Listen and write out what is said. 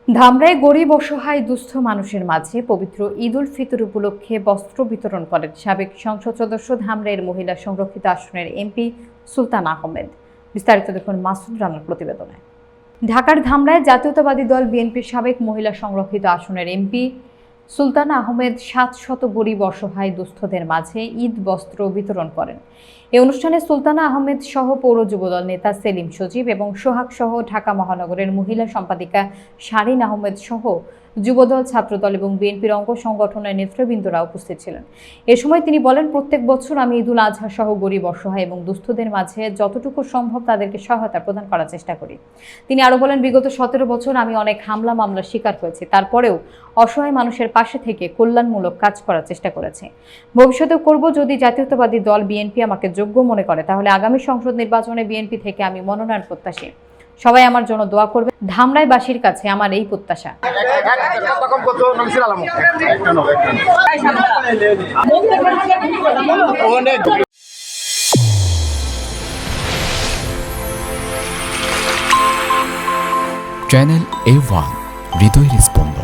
ধামরায় গরিব অসহায় দুস্থ মানুষের মাঝে পবিত্র ঈদ উল ফিতর উপলক্ষে বস্ত্র বিতরণ করেন সাবেক সংসদ সদস্য ধামরাইয়ের মহিলা সংরক্ষিত আসনের এমপি সুলতান আহমেদ। বিস্তারিত দেখুন মাসুদ রানার প্রতিবেদনে। ঢাকার ধামরায় জাতীয়তাবাদী দল বিএনপির সাবেক মহিলা সংরক্ষিত আসনের এমপি সুলতান আহমেদ 700 গরিব অসহায় দুস্থদের মাঝে ঈদ বস্ত্র বিতরণ করেন। এই অনুষ্ঠানে সুলতানা আহমেদ সহ পৌর যুবদল নেতা সেলিম সজীব এবং সোহাগ সহ ঢাকা মহানগরের মহিলা সম্পাদিকা শারীন আহমেদ সহ যুবদল, ছাত্রদল এবং বিএনপির অঙ্গ সংগঠনের নেতৃবৃন্দরা উপস্থিত ছিলেন। এ সময় তিনি বলেন, প্রত্যেক বছর আমি ঈদ উল আজহা সহ গরিব অসহায় এবং দুস্থদের মাঝে যতটুকু সম্ভব তাদেরকে সহায়তা প্রদান করার চেষ্টা করি। তিনি আরো বলেন, বিগত 17 বছর আমি অনেক হামলা মামলার শিকার হয়েছি, তারপরেও অসহায় মানুষের পাশে থেকে কল্যাণমূলক কাজ করার চেষ্টা করেছে। ভবিষ্যতেও করব। যদি জাতীয়তাবাদী দল বিএনপি আমাকে যোগ্য মনে করে তাহলে আগামী সংসদ নির্বাচনে বিএনপি থেকে আমি মনোনয়ন প্রত্যাশী। সবাই আমার জন্য দোয়া করবে। ধামরাইবাসীর কাছে আমার এই প্রত্যাশা। চ্যানেল A1 হৃদয়ের স্পন্দন।